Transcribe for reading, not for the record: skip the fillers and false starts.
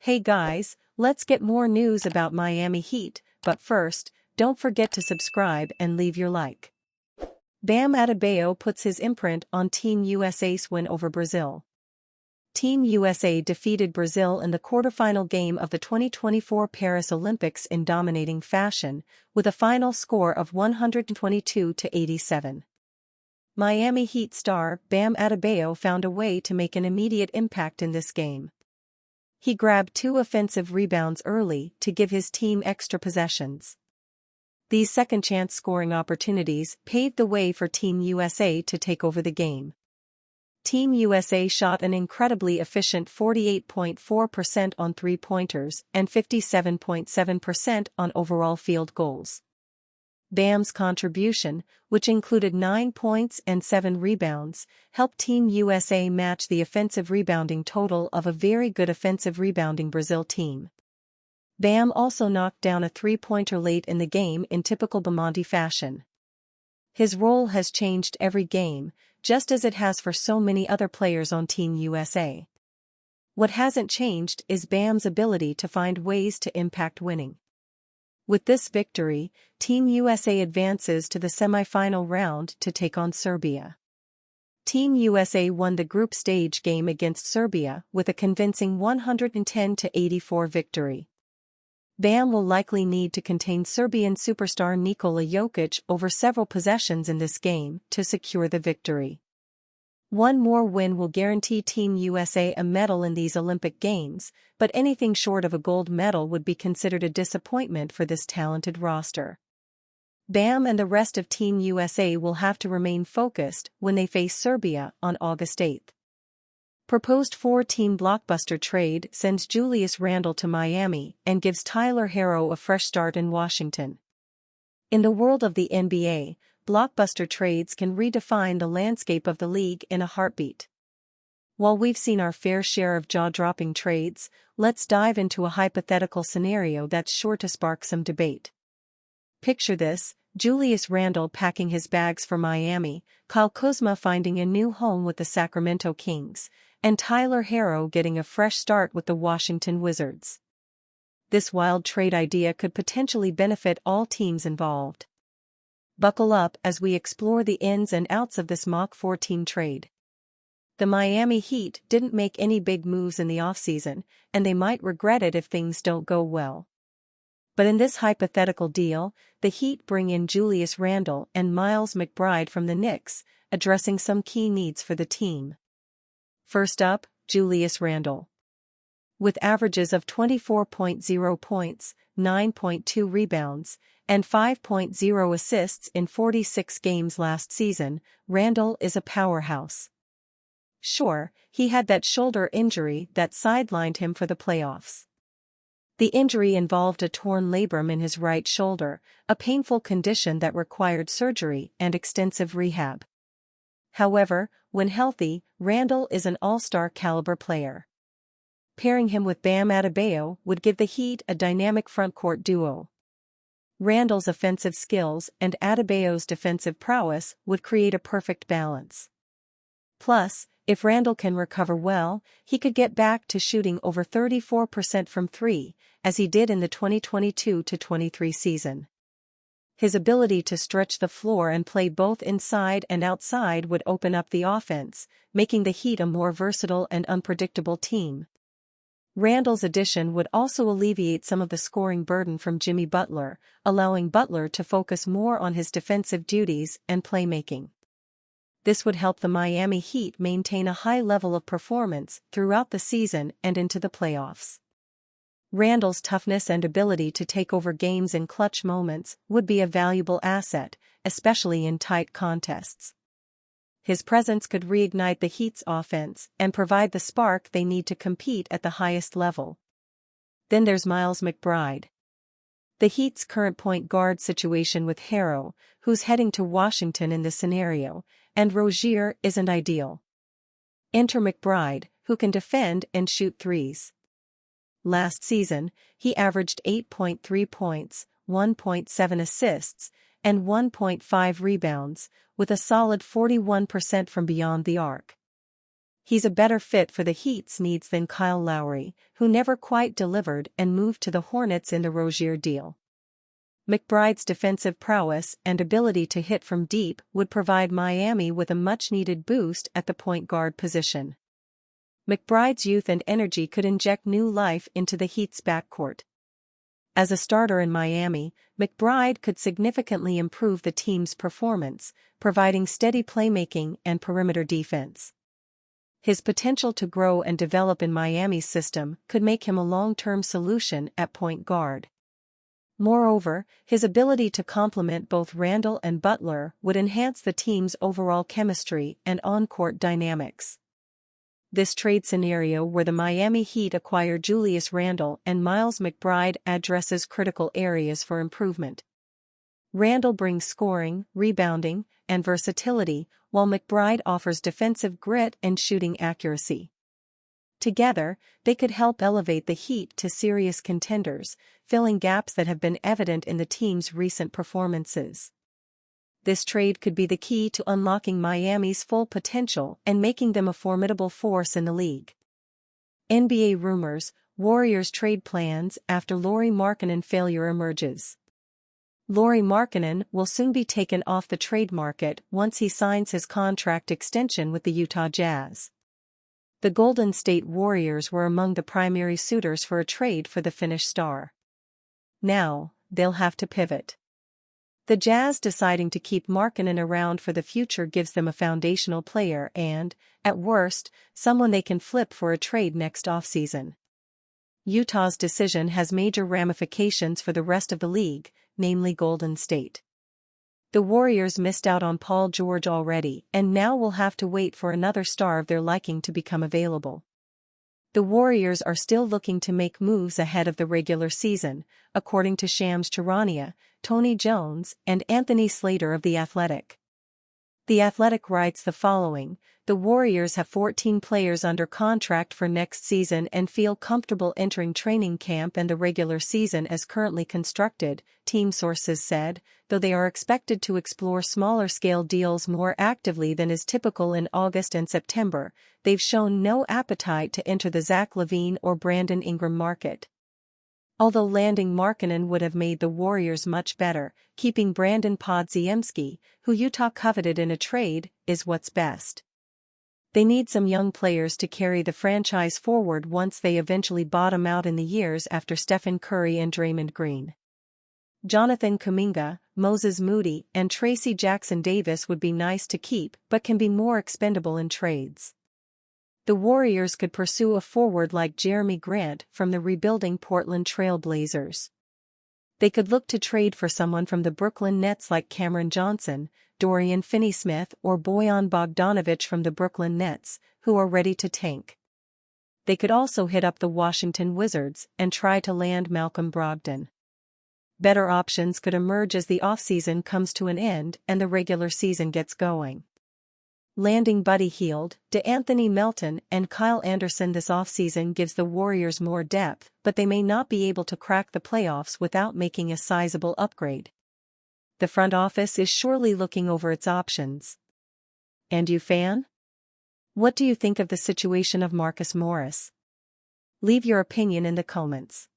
Hey guys, let's get more news about Miami Heat, but first, don't forget to subscribe and leave your like. Bam Adebayo puts his imprint on Team USA's win over Brazil. Team USA defeated Brazil in the quarterfinal game of the 2024 Paris Olympics in dominating fashion, with a final score of 122-87. Miami Heat star Bam Adebayo found a way to make an immediate impact in this game. He grabbed 2 offensive rebounds early to give his team extra possessions. These second-chance scoring opportunities paved the way for Team USA to take over the game. Team USA shot an incredibly efficient 48.4% on three-pointers and 57.7% on overall field goals. Bam's contribution, which included 9 points and 7 rebounds, helped Team USA match the offensive rebounding total of a very good offensive rebounding Brazil team. Bam also knocked down a three-pointer late in the game in typical Bombastic fashion. His role has changed every game, just as it has for so many other players on Team USA. What hasn't changed is Bam's ability to find ways to impact winning. With this victory, Team USA advances to the semi-final round to take on Serbia. Team USA won the group stage game against Serbia with a convincing 110-84 victory. Bam will likely need to contain Serbian superstar Nikola Jokic over several possessions in this game to secure the victory. One more win will guarantee Team USA a medal in these Olympic Games, but anything short of a gold medal would be considered a disappointment for this talented roster. Bam and the rest of Team USA will have to remain focused when they face Serbia on August 8. Proposed 4-team blockbuster trade sends Julius Randle to Miami and gives Tyler Herro a fresh start in Washington. In the world of the NBA, blockbuster trades can redefine the landscape of the league in a heartbeat. While we've seen our fair share of jaw-dropping trades, let's dive into a hypothetical scenario that's sure to spark some debate. Picture this: Julius Randle packing his bags for Miami, Kyle Kuzma finding a new home with the Sacramento Kings, and Tyler Herro getting a fresh start with the Washington Wizards. This wild trade idea could potentially benefit all teams involved. Buckle up as we explore the ins and outs of this mock 4-team trade. The Miami Heat didn't make any big moves in the offseason, and they might regret it if things don't go well. But in this hypothetical deal, the Heat bring in Julius Randle and Miles McBride from the Knicks, addressing some key needs for the team. First up, Julius Randle. With averages of 24.0 points, 9.2 rebounds, and 5.0 assists in 46 games last season, Randle is a powerhouse. Sure, he had that shoulder injury that sidelined him for the playoffs. The injury involved a torn labrum in his right shoulder, a painful condition that required surgery and extensive rehab. However, when healthy, Randle is an all-star caliber player. Pairing him with Bam Adebayo would give the Heat a dynamic frontcourt duo. Randle's offensive skills and Adebayo's defensive prowess would create a perfect balance. Plus, if Randle can recover well, he could get back to shooting over 34% from 3, as he did in the 2022-23 season. His ability to stretch the floor and play both inside and outside would open up the offense, making the Heat a more versatile and unpredictable team. Randle's addition would also alleviate some of the scoring burden from Jimmy Butler, allowing Butler to focus more on his defensive duties and playmaking. This would help the Miami Heat maintain a high level of performance throughout the season and into the playoffs. Randle's toughness and ability to take over games in clutch moments would be a valuable asset, especially in tight contests. His presence could reignite the Heat's offense and provide the spark they need to compete at the highest level. Then there's Miles McBride. The Heat's current point guard situation with Herro, who's heading to Washington in this scenario, and Rozier isn't ideal. Enter McBride, who can defend and shoot threes. Last season, he averaged 8.3 points, 1.7 assists, and 1.5 rebounds, with a solid 41% from beyond the arc. He's a better fit for the Heat's needs than Kyle Lowry, who never quite delivered and moved to the Hornets in the Rozier deal. McBride's defensive prowess and ability to hit from deep would provide Miami with a much-needed boost at the point guard position. McBride's youth and energy could inject new life into the Heat's backcourt. As a starter in Miami, McBride could significantly improve the team's performance, providing steady playmaking and perimeter defense. His potential to grow and develop in Miami's system could make him a long-term solution at point guard. Moreover, his ability to complement both Randle and Butler would enhance the team's overall chemistry and on-court dynamics. This trade scenario where the Miami Heat acquire Julius Randle and Miles McBride addresses critical areas for improvement. Randle brings scoring, rebounding, and versatility, while McBride offers defensive grit and shooting accuracy. Together, they could help elevate the Heat to serious contenders, filling gaps that have been evident in the team's recent performances. This trade could be the key to unlocking Miami's full potential and making them a formidable force in the league. NBA rumors: Warriors trade plans after Lauri Markkanen failure emerges. Lauri Markkanen will soon be taken off the trade market once he signs his contract extension with the Utah Jazz. The Golden State Warriors were among the primary suitors for a trade for the Finnish star. Now, they'll have to pivot. The Jazz deciding to keep Markkanen around for the future gives them a foundational player and, at worst, someone they can flip for a trade next offseason. Utah's decision has major ramifications for the rest of the league, namely Golden State. The Warriors missed out on Paul George already and now will have to wait for another star of their liking to become available. The Warriors are still looking to make moves ahead of the regular season, according to Shams Charania, Tony Jones, and Anthony Slater of The Athletic. The Athletic writes the following: the Warriors have 14 players under contract for next season and feel comfortable entering training camp and the regular season as currently constructed, team sources said, though they are expected to explore smaller-scale deals more actively than is typical in August and September. They've shown no appetite to enter the Zach LaVine or Brandon Ingram market. Although landing Markkanen would have made the Warriors much better, keeping Brandon Podziemski, who Utah coveted in a trade, is what's best. They need some young players to carry the franchise forward once they eventually bottom out in the years after Stephen Curry and Draymond Green. Jonathan Kuminga, Moses Moody, and Tracy Jackson-Davis would be nice to keep but can be more expendable in trades. The Warriors could pursue a forward like Jeremy Grant from the rebuilding Portland Trail Blazers. They could look to trade for someone from the Brooklyn Nets like Cameron Johnson, Dorian Finney-Smith, or Bojan Bogdanovic from the Brooklyn Nets, who are ready to tank. They could also hit up the Washington Wizards and try to land Malcolm Brogdon. Better options could emerge as the offseason comes to an end and the regular season gets going. Landing Buddy Hield, DeAnthony Melton, and Kyle Anderson this offseason gives the Warriors more depth, but they may not be able to crack the playoffs without making a sizable upgrade. The front office is surely looking over its options. And you, fan? What do you think of the situation of Marcus Morris? Leave your opinion in the comments.